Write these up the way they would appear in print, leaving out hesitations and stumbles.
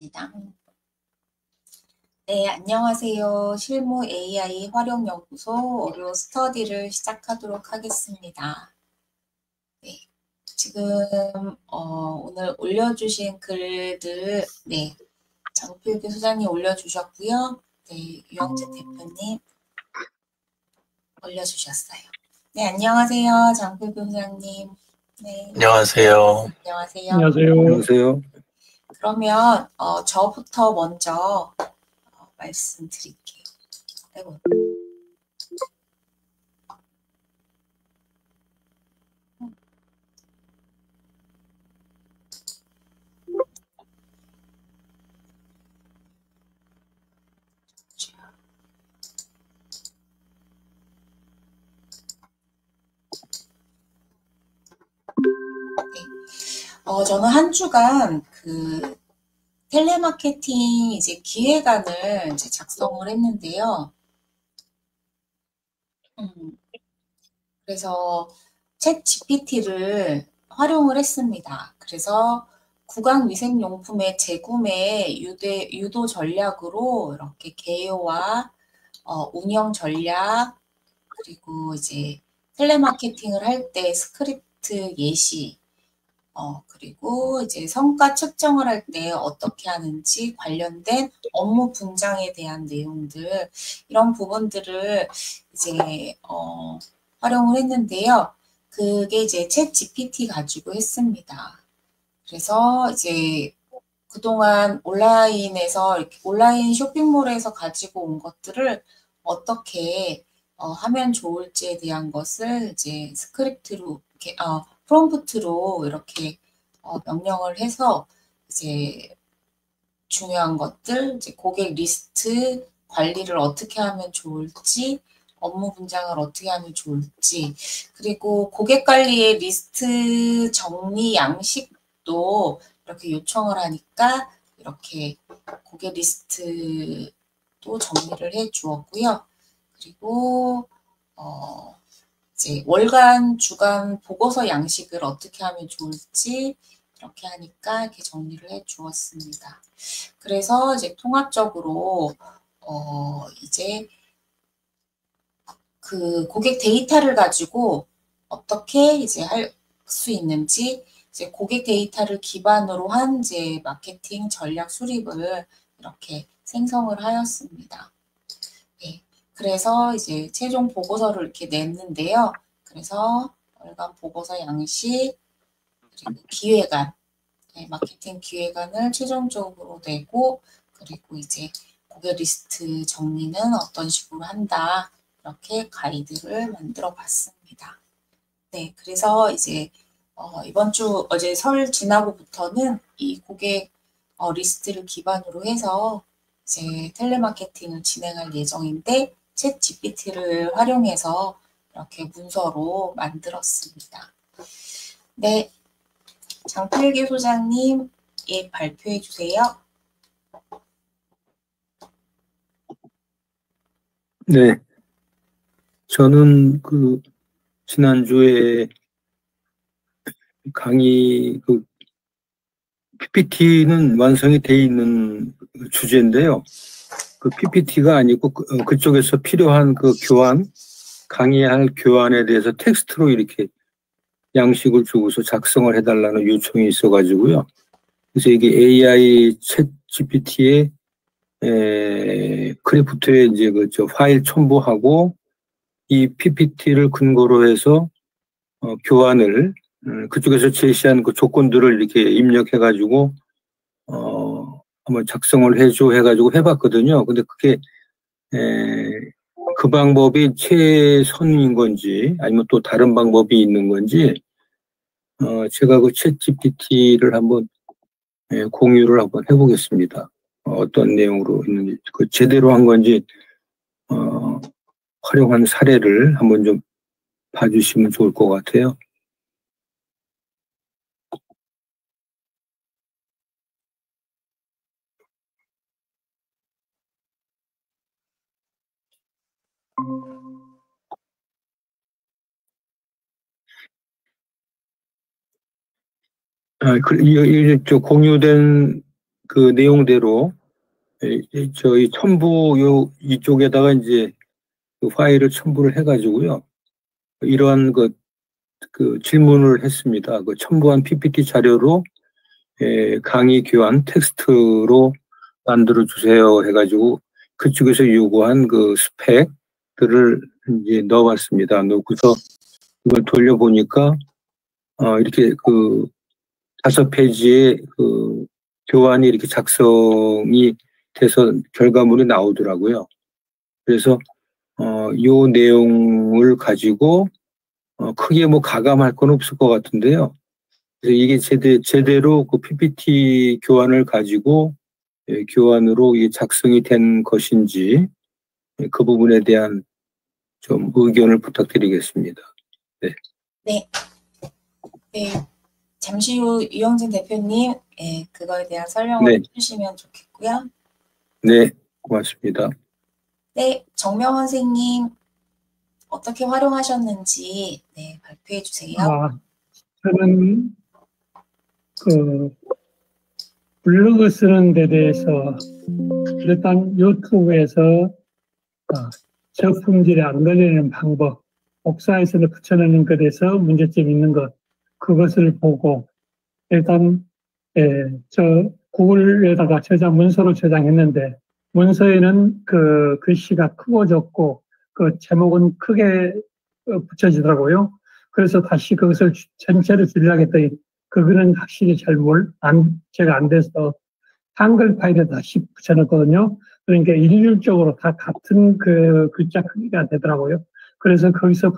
입니다. 네, 안녕하세요. 실무 AI 활용연구소 어료 스터디를 시작하도록 하겠습니다. 네, 지금 오늘 올려주신 글들, 네, 장필규 소장님 올려주셨고요. 네, 유영재 대표님 올려주셨어요. 네, 안녕하세요. 장필규 소장님. 네, 안녕하세요. 안녕하세요. 안녕하세요. 그러면 저부터 먼저 말씀드릴게요. 아이고. 저는 한 주간 텔레마케팅 이제 기획안을 이제 작성을 했는데요. 그래서 챗 GPT를 활용을 했습니다. 그래서 구강위생용품의 재구매 유도 전략으로 이렇게 개요와 운영 전략, 그리고 이제 텔레마케팅을 할 때 스크립트 예시, 그리고 이제 성과 측정을 할 때 어떻게 하는지 관련된 업무 분장에 대한 내용들, 이런 부분들을 이제, 활용을 했는데요. 그게 이제 챗 GPT 가지고 했습니다. 그래서 이제 그동안 온라인에서, 이렇게 온라인 쇼핑몰에서 가지고 온 것들을 어떻게 하면 좋을지에 대한 것을 이제 스크립트로, 이렇게, 프롬프트로 이렇게 명령을 해서 이제 중요한 것들, 이제 고객 리스트 관리를 어떻게 하면 좋을지, 업무 분장을 어떻게 하면 좋을지, 그리고 고객 관리의 리스트 정리 양식도 이렇게 요청을 하니까 이렇게 고객 리스트도 정리를 해 주었고요. 그리고 이제 월간, 주간 보고서 양식을 어떻게 하면 좋을지 이렇게 하니까 이렇게 정리를 해 주었습니다. 그래서 이제 통합적으로 이제 그 고객 데이터를 가지고 어떻게 이제 할 수 있는지, 이제 고객 데이터를 기반으로 한 이제 마케팅 전략 수립을 이렇게 생성을 하였습니다. 네. 그래서 이제 최종 보고서를 이렇게 냈는데요. 그래서 월간 보고서 양식, 그리고 기획안, 네, 마케팅 기획안을 최종적으로 내고, 그리고 이제 고객 리스트 정리는 어떤 식으로 한다. 이렇게 가이드를 만들어 봤습니다. 네, 그래서 이제 이번 주 어제 설 지나고부터는 이 고객 리스트를 기반으로 해서 이제 텔레마케팅을 진행할 예정인데 챗 GPT를 활용해서 이렇게 문서로 만들었습니다. 네, 장필기 소장님, 예, 발표해 주세요. 네. 저는 지난주에 강의 PPT는 완성이 돼 있는 주제인데요. 그 PPT가 아니고 그쪽에서 필요한 강의할 교환에 대해서 텍스트로 이렇게 양식을 주고서 작성을 해달라는 요청이 있어가지고요. 그래서 이게 AI 챗 GPT의 크래프트에 이제 파일 첨부하고 이 PPT를 근거로 해서 교환을 그쪽에서 제시한 그 조건들을 이렇게 입력해가지고 한번 작성을 해가지고 해봤거든요. 근데 그게 그 방법이 최선인 건지 아니면 또 다른 방법이 있는 건지 제가 그 챗 GPT를 한번 공유를 한번 해보겠습니다. 어떤 내용으로 있는지 그 제대로 한 건지 활용한 사례를 한번 좀 봐주시면 좋을 것 같아요. 이 공유된 그 내용대로 저희 첨부 이쪽에다가 이제 그 파일을 첨부를 해가지고요. 이러한 그 질문을 했습니다. 그 첨부한 PPT 자료로 강의 교환 텍스트로 만들어 주세요 해가지고 그쪽에서 요구한 그 스펙들을 이제 넣어봤습니다. 넣고서 이걸 돌려보니까 이렇게 그 5페이지에 그 교환이 이렇게 작성이 돼서 결과물이 나오더라고요. 그래서 요 내용을 가지고 크게 뭐 가감할 건 없을 것 같은데요. 그래서 이게 제대로 그 PPT 교환을 가지고 교환으로 이게 작성이 된 것인지 그 부분에 대한 좀 의견을 부탁드리겠습니다. 네. 네. 네. 잠시 후 유영진 대표님, 그거에 대한 설명을 해주시면 좋겠고요. 네, 고맙습니다. 네, 정명원 선생님, 어떻게 활용하셨는지 발표해 주세요. 저는 그 블로그 쓰는 데 대해서 일단 유튜브에서 저품질이 안 걸리는 방법, 복사해서 붙여넣는 것에서 문제점이 있는 것, 그것을 보고 일단 저 구글에다가 문서로 저장했는데 문서에는 그 글씨가 크고 적고 그 제목은 크게 붙여지더라고요. 그래서 다시 그것을 전체를 줄이려고 했더니 그거는 확실히 제가 안 돼서 한글 파일에 다시 붙여놨거든요. 그러니까 일률적으로 다 같은 그 글자 크기가 되더라고요. 그래서 거기서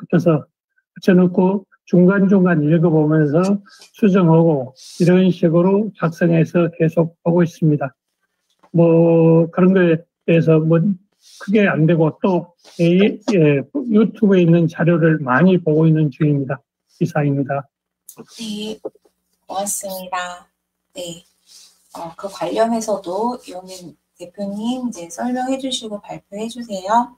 붙여놓고 중간중간 읽어보면서 수정하고 이런 식으로 작성해서 계속 보고 있습니다. 뭐 그런 거에 대해서 뭐 크게 안 되고 또 유튜브에 있는 자료를 많이 보고 있는 중입니다. 이상입니다. 네, 고맙습니다. 네, 그 관련해서도 유영민 대표님 이제 설명해 주시고 발표해 주세요.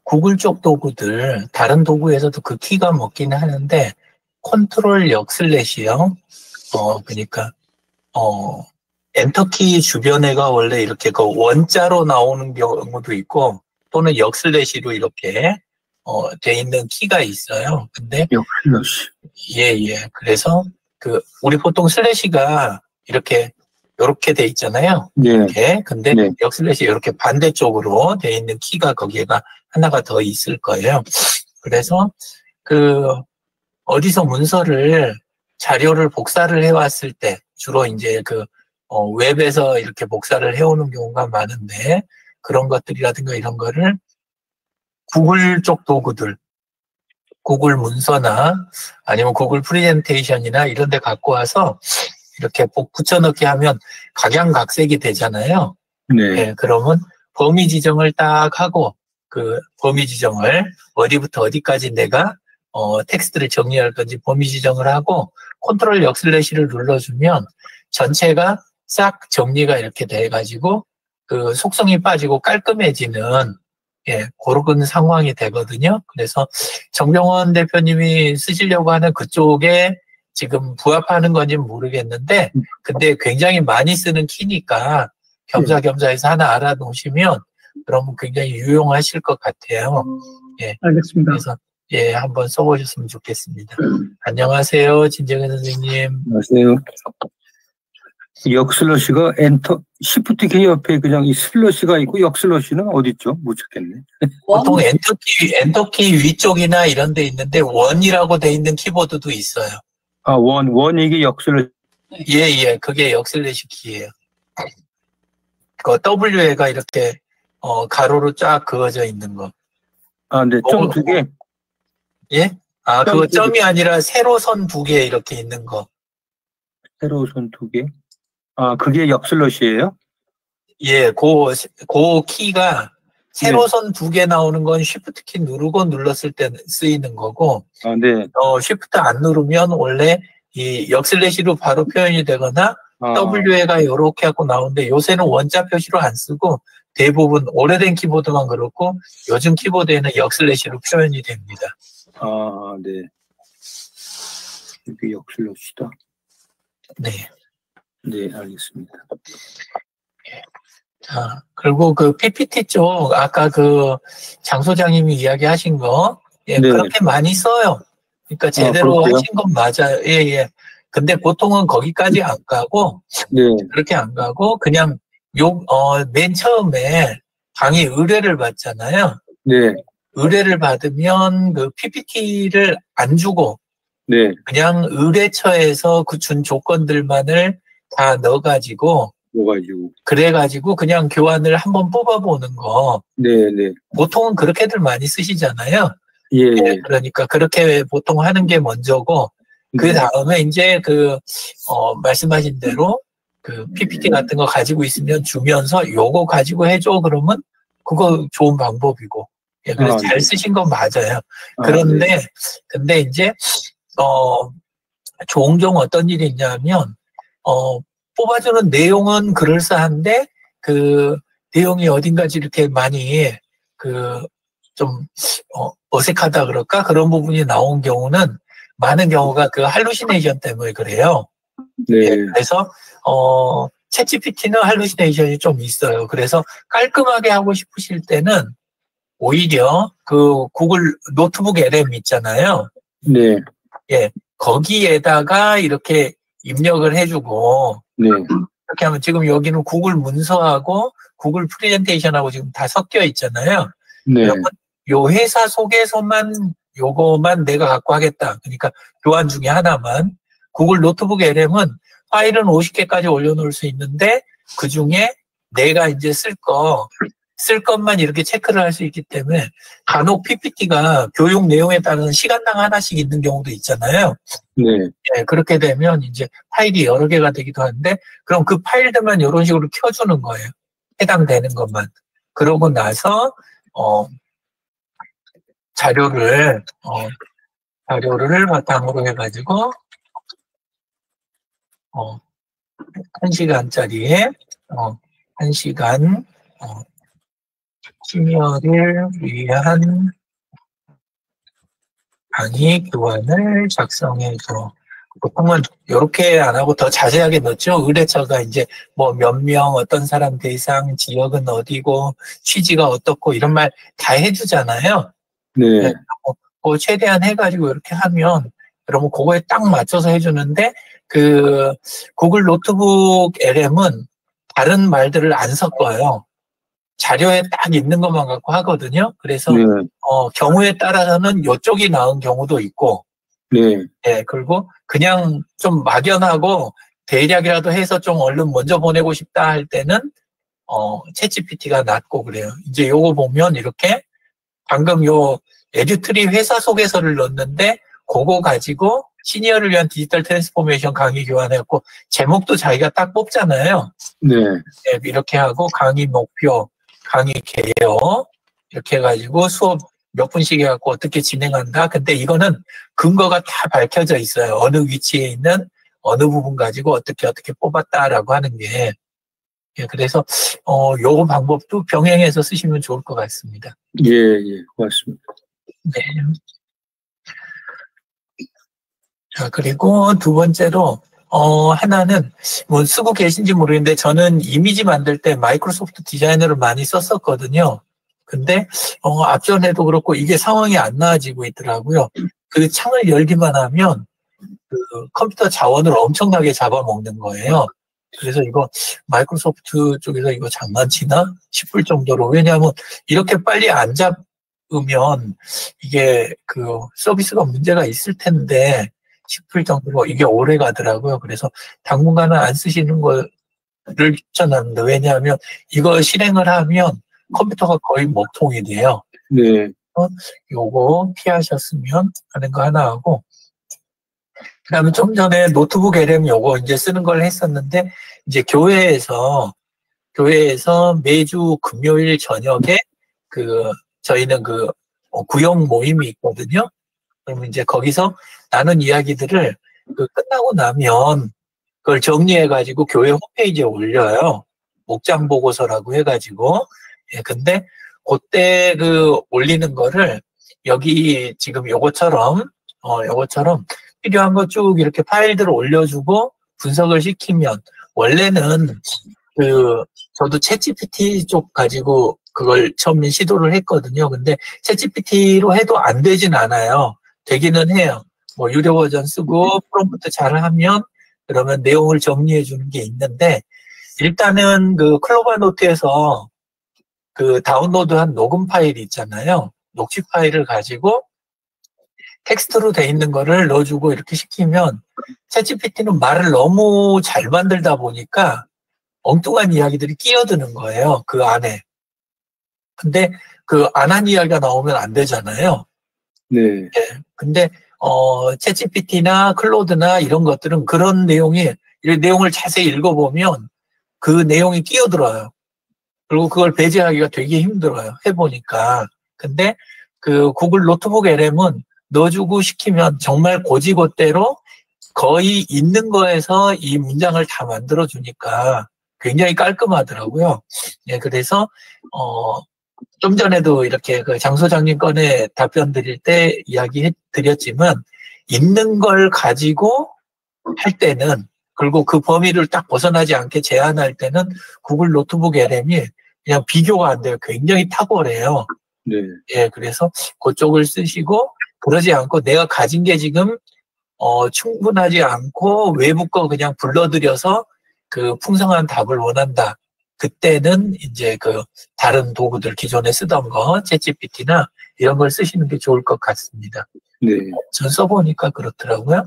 구글 쪽 도구들, 다른 도구에서도 그 키가 먹기는 하는데, 컨트롤 역슬래시요. 그러니까, 엔터키 주변에가 원래 이렇게 그 원자로 나오는 경우도 있고, 또는 역슬래시로 이렇게, 돼 있는 키가 있어요. 근데, 역슬래시. 예. 그래서, 우리 보통 슬래시가 이렇게 돼 있잖아요. 네. 이렇게. 근데 네. 역슬래시 이렇게 반대쪽으로 돼 있는 키가 거기에가 하나가 더 있을 거예요. 그래서 어디서 자료를 복사를 해왔을 때 주로 이제 웹에서 이렇게 복사를 해오는 경우가 많은데 그런 것들이라든가 이런 거를 구글 쪽 도구들, 구글 문서나 아니면 구글 프레젠테이션이나 이런 데 갖고 와서 이렇게 붙여넣기 하면 각양각색이 되잖아요. 네. 네, 그러면 범위 지정을 딱 하고 그 범위 지정을 어디부터 어디까지 내가 텍스트를 정리할 건지 범위 지정을 하고 컨트롤 역슬래시를 눌러주면 전체가 싹 정리가 이렇게 돼가지고 그 속성이 빠지고 깔끔해지는 그런 상황이 되거든요. 그래서 정명원 대표님이 쓰시려고 하는 그쪽에 지금 부합하는 건지는 모르겠는데, 근데 굉장히 많이 쓰는 키니까 겸사겸사해서 하나 알아놓으시면 그러면 굉장히 유용하실 것 같아요. 예. 알겠습니다. 그래서 한번 써보셨으면 좋겠습니다. 안녕하세요, 진정현 선생님. 안녕하세요. 역슬러시가 시프트 K 옆에 그냥 이 슬러시가 있고 역슬러시는 어디 있죠? 못 찾겠네. 보통 엔터키 위쪽이나 이런 데 있는데 원이라고 돼 있는 키보드도 있어요. 원 이게 역슬러시. 예, 그게 역슬래시 키예요. 그 W가 이렇게 가로로 쫙 그어져 있는 거. 네, 점 2개. 예? 그거 점이 아니라 세로선 2개 이렇게 있는 거. 세로선 2개. 그게 역슬러시예요? 예, 그 키가 세로선 2개 나오는 건 쉬프트 키 누르고 눌렀을 때 쓰이는 거고, 네. 쉬프트 안 누르면 원래 이 역슬래시로 바로 표현이 되거나 W가 이렇게 하고 나오는데 요새는 원자 표시로 안 쓰고 대부분 오래된 키보드만 그렇고 요즘 키보드에는 역슬래시로 표현이 됩니다. 아, 네. 여기 역슬러시다. 네. 네, 알겠습니다. 자, 그리고 그 PPT 쪽, 아까 그 장 소장님이 이야기하신 거, 예, 네. 그렇게 많이 써요. 그러니까 제대로 그렇게요? 하신 건 맞아요. 예, 예. 근데 보통은 거기까지 안 가고, 네, 그렇게 안 가고, 그냥 맨 처음에 강의 의뢰를 받잖아요. 네, 의뢰를 받으면 그 PPT를 안 주고, 네, 그냥 의뢰처에서 그 준 조건들만을 다 넣어가지고, 뭐가지고. 그래가지고 그냥 교환을 한번 뽑아보는 거. 네, 네. 보통은 그렇게들 많이 쓰시잖아요. 예, 예, 예. 그러니까 그렇게 보통 하는 게 먼저고, 그 네. 다음에 이제 말씀하신 대로 그 PPT 같은 거 가지고 있으면 주면서 요거 가지고 해줘 그러면 그거 좋은 방법이고. 예, 그래서 잘 네. 쓰신 건 맞아요. 아, 그런데, 네. 근데 이제, 종종 어떤 일이 있냐면, 뽑아주는 내용은 그럴싸한데, 그 내용이 어딘가지 이렇게 많이, 좀, 어색하다 그럴까? 그런 부분이 나온 경우는 많은 경우가 그 할루시네이션 때문에 그래요. 네, 예, 그래서, 챗GPT는 할루시네이션이 좀 있어요. 그래서 깔끔하게 하고 싶으실 때는 오히려 그 구글 노트북 LM 있잖아요. 네, 예, 거기에다가 이렇게 입력을 해주고, 네, 이렇게 하면 지금 여기는 구글 문서하고 구글 프레젠테이션하고 지금 다 섞여 있잖아요. 네, 그러면 요 회사 속에서만 요거만 내가 갖고 하겠다. 그러니까 교환 중에 하나만. 구글 노트북 LM은 파일은 50개까지 올려놓을 수 있는데 그 중에 내가 이제 쓸 것만 이렇게 체크를 할 수 있기 때문에 간혹 PPT가 교육 내용에 따른 시간당 하나씩 있는 경우도 있잖아요. 네, 예, 그렇게 되면 이제 파일이 여러 개가 되기도 하는데 그럼 그 파일들만 이런 식으로 켜주는 거예요. 해당되는 것만. 그러고 나서 자료를 바탕으로 해가지고 1시간짜리에 1시간 시니어를 위한 강의 교환을 작성해서 보통은 이렇게 안 하고 더 자세하게 넣죠. 의뢰처가 이제 뭐 몇 명, 어떤 사람 대상, 지역은 어디고, 취지가 어떻고 이런 말 다 해주잖아요. 네, 그거 최대한 해가지고 이렇게 하면 그러면 그거에 딱 맞춰서 해주는데 그 구글 노트북 LM은 다른 말들을 안 섞어요. 자료에 딱 있는 것만 갖고 하거든요. 그래서 네, 경우에 따라서는 이쪽이 나은 경우도 있고, 네, 예, 그리고 그냥 좀 막연하고 대략이라도 해서 좀 얼른 먼저 보내고 싶다 할 때는 챗GPT가 낫고 그래요. 이제 요거 보면 이렇게 방금 요 에듀트리 회사 소개서를 넣었는데 그거 가지고 시니어를 위한 디지털 트랜스포메이션 강의 교환해갖고 제목도 자기가 딱 뽑잖아요. 네, 예, 이렇게 하고 강의 목표, 강의 개요 이렇게 해가지고 수업 몇 분씩 해갖고 어떻게 진행한다. 근데 이거는 근거가 다 밝혀져 있어요. 어느 위치에 있는 어느 부분 가지고 어떻게 뽑았다라고 하는 게. 예, 그래서 요 방법도 병행해서 쓰시면 좋을 것 같습니다. 예, 예, 고맙습니다. 네. 자, 그리고 두 번째로 하나는 뭐 쓰고 계신지 모르겠는데 저는 이미지 만들 때 마이크로소프트 디자이너를 많이 썼었거든요. 근데 앞전에도 그렇고 이게 상황이 안 나아지고 있더라고요. 그 창을 열기만 하면 그 컴퓨터 자원을 엄청나게 잡아먹는 거예요. 그래서 이거 마이크로소프트 쪽에서 이거 장난치나 싶을 정도로, 왜냐하면 이렇게 빨리 안 잡으면 이게 그 서비스가 문제가 있을 텐데 싶을 정도로 이게 오래 가더라고요. 그래서 당분간은 안 쓰시는 거를 추천합니다. 왜냐하면 이거 실행을 하면 컴퓨터가 거의 먹통이 돼요. 네, 요거 피하셨으면 하는 거 하나 하고, 그 다음에 좀 전에 노트북 LM 요거 이제 쓰는 걸 했었는데, 이제 교회에서 매주 금요일 저녁에 저희는 구역 모임이 있거든요. 그러면 이제 거기서 나눈 이야기들을 끝나고 나면 그걸 정리해가지고 교회 홈페이지에 올려요. 목장 보고서라고 해가지고. 예, 근데 그때 올리는 거를 여기 지금 요것처럼 필요한 거 쭉 이렇게 파일들을 올려주고 분석을 시키면 원래는 저도 챗GPT 쪽 가지고 그걸 처음에 시도를 했거든요. 근데 챗GPT로 해도 안 되진 않아요. 되기는 해요. 뭐 유료 버전 쓰고 프롬프트 잘하면 그러면 내용을 정리해 주는 게 있는데 일단은 그 클로바 노트에서 그 다운로드한 녹음 파일이 있잖아요. 녹취 파일을 가지고 텍스트로 돼 있는 거를 넣어주고 이렇게 시키면 챗GPT는 말을 너무 잘 만들다 보니까 엉뚱한 이야기들이 끼어드는 거예요. 그 안에. 근데 그 안 한 이야기가 나오면 안 되잖아요. 네. 예. 근데 챗GPT나 클로드나 이런 것들은 그런 내용을 자세히 읽어보면 그 내용이 끼어들어요. 그리고 그걸 배제하기가 되게 힘들어요. 해보니까. 근데 그 구글 노트북 LM은 넣어주고 시키면 정말 고지고대로 거의 있는 거에서 이 문장을 다 만들어주니까 굉장히 깔끔하더라고요. 예, 그래서, 좀 전에도 이렇게 그 장 소장님 건에 답변 드릴 때 이야기 드렸지만, 있는 걸 가지고 할 때는, 그리고 그 범위를 딱 벗어나지 않게 제한할 때는 구글 노트북 LM이 그냥 비교가 안 돼요. 굉장히 탁월해요. 네. 예, 그래서 그쪽을 쓰시고, 그러지 않고 내가 가진 게 지금, 충분하지 않고 외부 거 그냥 불러들여서 그 풍성한 답을 원한다. 그때는 이제 그 다른 도구들 기존에 쓰던 거, 챗GPT나 이런 걸 쓰시는 게 좋을 것 같습니다. 네. 전 써보니까 그렇더라고요.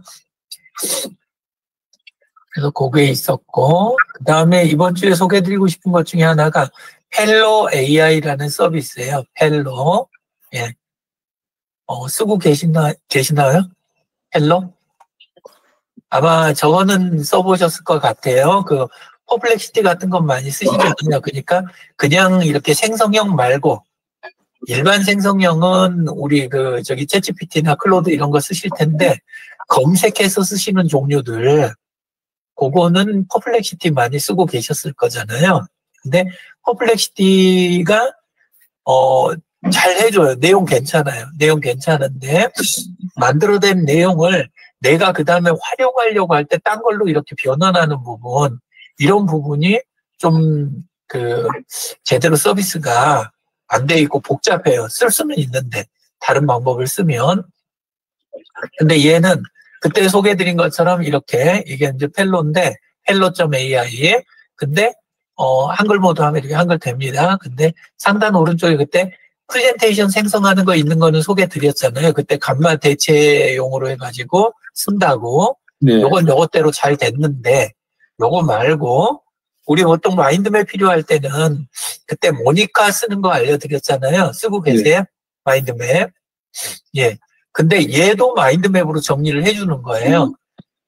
그래서 그게 있었고, 그 다음에 이번 주에 소개해드리고 싶은 것 중에 하나가 펠로 AI라는 서비스예요. 펠로. 예. 쓰고 계시나요? 펠로? 아마 저거는 써보셨을 것 같아요. 그 퍼플렉시티 같은 건 많이 쓰시거든요. 그러니까 그냥 이렇게 생성형 말고 일반 생성형은 우리 챗GPT나 클로드 이런 거 쓰실 텐데 검색해서 쓰시는 종류들 그거는 퍼플렉시티 많이 쓰고 계셨을 거잖아요. 근데 퍼플렉시티가 잘 해줘요. 내용 괜찮아요. 내용 괜찮은데 만들어낸 내용을 내가 그 다음에 활용하려고 할 때 딴 걸로 이렇게 변환하는 부분, 이런 부분이 좀 제대로 서비스가 안 돼 있고 복잡해요. 쓸 수는 있는데 다른 방법을 쓰면. 근데 얘는 그때 소개해드린 것처럼 이렇게 이게 이제 펠로인데 펠로.ai 근데 한글 모드 하면 이렇게 한글 됩니다. 근데 상단 오른쪽에 그때 프레젠테이션 생성하는 거 있는 거는 소개 드렸잖아요. 그때 간말 대체용으로 해가지고 쓴다고. 네. 요건 요것대로 잘 됐는데 요거 말고 우리 보통 마인드맵 필요할 때는 그때 모니카 쓰는 거 알려드렸잖아요. 쓰고 계세요? 네. 마인드맵. 예. 근데 얘도 마인드맵으로 정리를 해주는 거예요.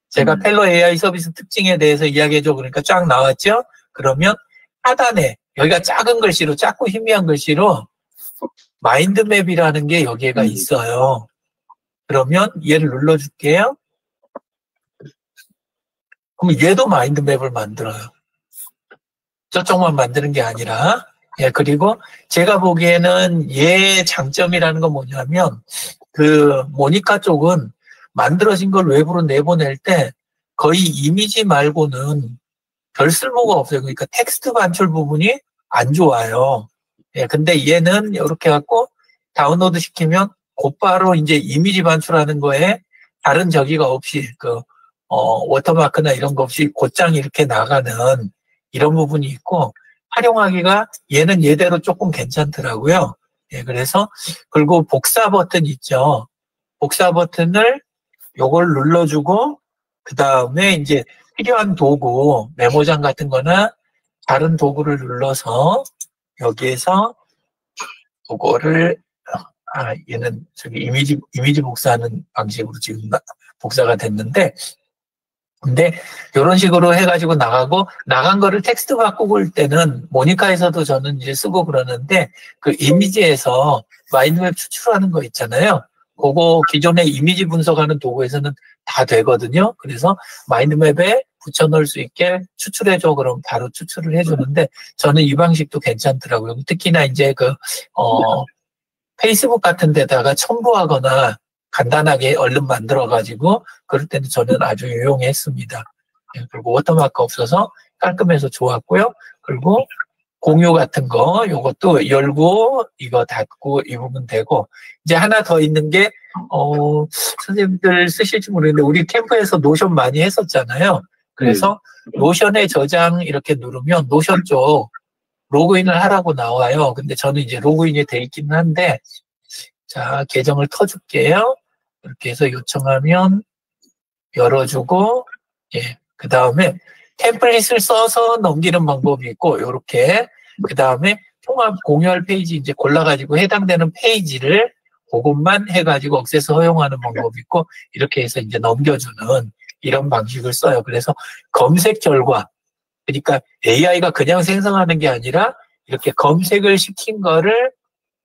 제가 펠로 AI 서비스 특징에 대해서 이야기해줘 그러니까 쫙 나왔죠? 그러면 하단에 여기가 작은 글씨로 작고 희미한 글씨로 마인드맵이라는 게 여기가 있어요. 그러면 얘를 눌러줄게요. 그럼 얘도 마인드맵을 만들어요. 저쪽만 만드는 게 아니라. 예, 그리고 제가 보기에는 얘 장점이라는 건 뭐냐면 그 모니카 쪽은 만들어진 걸 외부로 내보낼 때 거의 이미지 말고는 별 쓸모가 없어요. 그러니까 텍스트 반출 부분이 안 좋아요. 예, 근데 얘는 이렇게 갖고 다운로드 시키면 곧바로 이제 이미지 반출하는 거에 다른 저기가 없이 워터마크나 이런 거 없이 곧장 이렇게 나가는 이런 부분이 있고 활용하기가 얘는 얘대로 조금 괜찮더라고요. 예, 그래서 그리고 복사 버튼 있죠. 복사 버튼을 요걸 눌러주고 그 다음에 이제 필요한 도구 메모장 같은 거나 다른 도구를 눌러서 여기에서 그거를 얘는 이미지 복사하는 방식으로 지금 복사가 됐는데 근데 이런 식으로 해가지고 나간 거를 텍스트 바꾸고 때는 모니카에서도 저는 이제 쓰고 그러는데 그 이미지에서 마인드맵 추출하는 거 있잖아요. 그거 기존에 이미지 분석하는 도구에서는 다 되거든요. 그래서 마인드맵에 붙여넣을 수 있게 추출해줘. 그럼 바로 추출을 해주는데 저는 이 방식도 괜찮더라고요. 특히나 이제 페이스북 같은 데다가 첨부하거나 간단하게 얼른 만들어가지고 그럴 때는 저는 아주 유용했습니다. 예, 그리고 워터마크 없어서 깔끔해서 좋았고요. 그리고 공유 같은 거 요것도 열고 이거 닫고 이 부분 되고 이제 하나 더 있는 게 선생님들 쓰실지 모르겠는데 우리 캠프에서 노션 많이 했었잖아요. 그래서 노션의 저장 이렇게 누르면 노션 쪽 로그인을 하라고 나와요. 근데 저는 이제 로그인이 돼 있기는 한데 자 계정을 터줄게요. 이렇게 해서 요청하면 열어주고 예, 그 다음에 템플릿을 써서 넘기는 방법이 있고 요렇게 그 다음에 통합 공유할 페이지 이제 골라가지고 해당되는 페이지를 그것만 해가지고 억세스 허용하는 방법이 있고 이렇게 해서 이제 넘겨주는 이런 방식을 써요. 그래서 검색 결과 그러니까 AI가 그냥 생성하는 게 아니라 이렇게 검색을 시킨 거를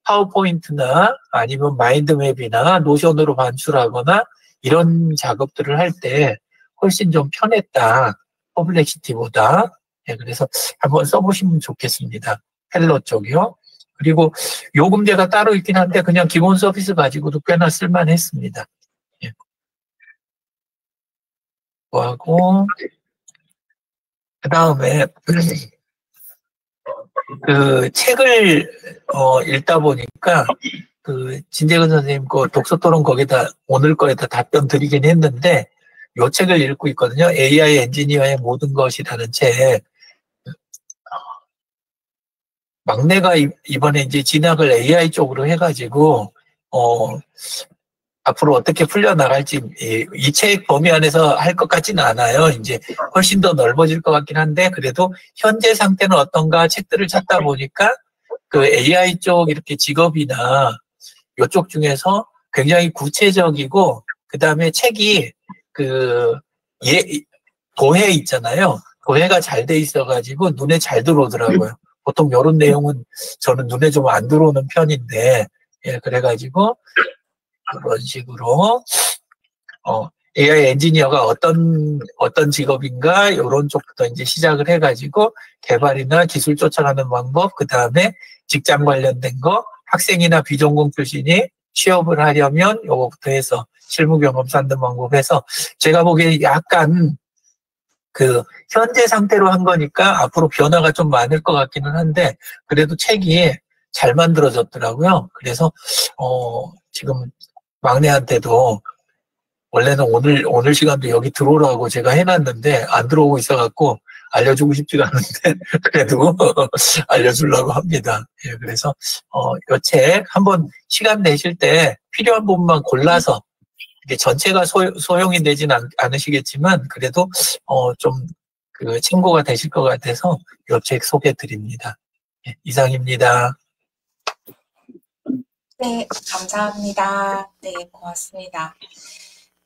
파워포인트나 아니면 마인드맵이나 노션으로 반출하거나 이런 작업들을 할 때 훨씬 좀 편했다. 퍼블렉시티보다. 예, 그래서 한번 써보시면 좋겠습니다. 헬로 쪽이요. 그리고 요금제가 따로 있긴 한데 그냥 기본 서비스 가지고도 꽤나 쓸만했습니다. 예. 하고 그 다음에 그 책을 읽다 보니까 그 진재근 선생님 그 독서토론 거기다 오늘 거에다 답변 드리긴 했는데 요 책을 읽고 있거든요. AI 엔지니어의 모든 것이라는 책. 막내가 이번에 이제 진학을 AI 쪽으로 해가지고 앞으로 어떻게 풀려나갈지 이 책 범위 안에서 할 것 같지는 않아요. 이제 훨씬 더 넓어질 것 같긴 한데 그래도 현재 상태는 어떤가 책들을 찾다 보니까 그 AI 쪽 이렇게 직업이나 이쪽 중에서 굉장히 구체적이고 그 다음에 책이 도해 있잖아요. 도해가 잘 돼 있어가지고 눈에 잘 들어오더라고요. 보통 이런 내용은 저는 눈에 좀 안 들어오는 편인데, 예, 그래가지고 그런 식으로 AI 엔지니어가 어떤 직업인가 이런 쪽부터 이제 시작을 해가지고 개발이나 기술 쫓아가는 방법, 그 다음에 직장 관련된 거, 학생이나 비전공 출신이 취업을 하려면 요거부터 해서 실무 경험 쌓는 방법에서 제가 보기에 약간 그 현재 상태로 한 거니까 앞으로 변화가 좀 많을 것 같기는 한데 그래도 책이 잘 만들어졌더라고요. 그래서 지금 막내한테도 원래는 오늘 시간도 여기 들어오라고 제가 해놨는데 안 들어오고 있어갖고 알려주고 싶지가 않은데 그래도 알려주려고 합니다. 예, 그래서 이 책 한번 시간 내실 때 필요한 부분만 골라서 이게 전체가 소용이 되진 않으시겠지만 그래도 좀 그 친구가 되실 것 같아서 이 책 소개해 드립니다. 예, 이상입니다. 네, 감사합니다. 네, 고맙습니다.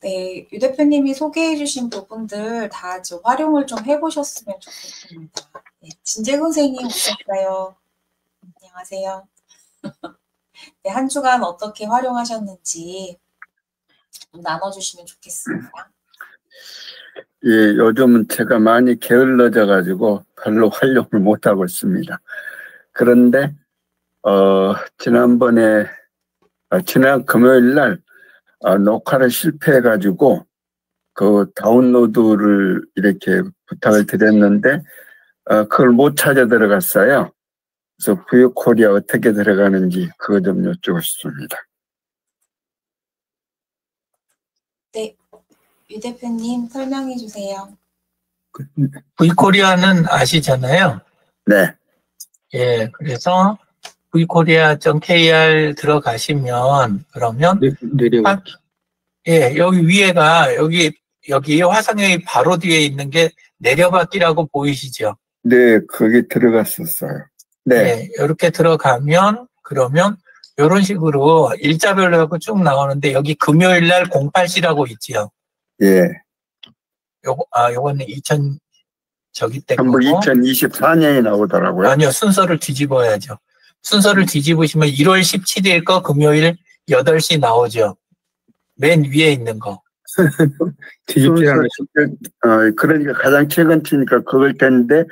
네, 유 대표님이 소개해 주신 부분들 다 활용을 좀 해보셨으면 좋겠습니다. 네, 진재근 선생님 오셨어요. 안녕하세요. 네, 한 주간 어떻게 활용하셨는지 좀 나눠주시면 좋겠습니다. 예, 요즘은 제가 많이 게을러져가지고 별로 활용을 못하고 있습니다. 그런데, 지난 금요일 날, 녹화를 실패해가지고, 그 다운로드를 이렇게 부탁을 드렸는데, 그걸 못 찾아 들어갔어요. 그래서 부유코리아 어떻게 들어가는지 그거 좀 여쭙고 싶습니다. 네, 유 대표님 설명해 주세요. V코리아는 아시잖아요. 네. 예, 그래서 vkorea.kr 들어가시면 그러면 예, 여기 위에가 여기 화상영이 바로 뒤에 있는 게 내려받기라고 보이시죠? 네, 거기 들어갔었어요. 네. 네, 이렇게 들어가면 그러면 이런 식으로 일자별로 하고 쭉 나오는데 여기 금요일 날 08시라고 있지요. 예. 요거는 저기 때 전부 거고. 2024년이 나오더라고요. 아니요, 순서를 뒤집어야죠. 순서를 뒤집으시면 1월 17일 거 금요일 8시 나오죠. 맨 위에 있는 거. 뒤집지 않으시죠? 그러니까 가장 최근 치니까 그걸 텐데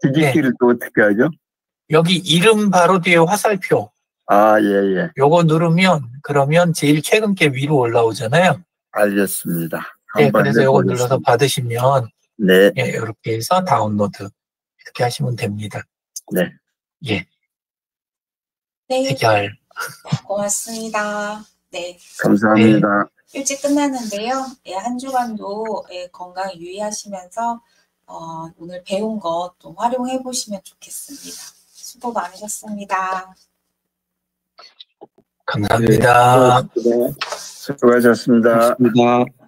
뒤집기를 또 어떻게 하죠? 여기 이름 바로 뒤에 화살표. 아, 예, 예. 요거 누르면 그러면 제일 최근 게 위로 올라오잖아요. 알겠습니다. 네, 한번 그래서 요거 해보겠습니다. 눌러서 받으시면 네, 예, 이렇게 해서 다운로드 이렇게 하시면 됩니다. 네. 예, 네, 해결. 고맙습니다. 네, 감사합니다. 일찍 끝났는데요. 예, 한 주간도 예, 건강 유의하시면서 오늘 배운 것 또 활용해 보시면 좋겠습니다. 수고 많으셨습니다. 감사합니다. 네, 수고하셨습니다. 고맙습니다.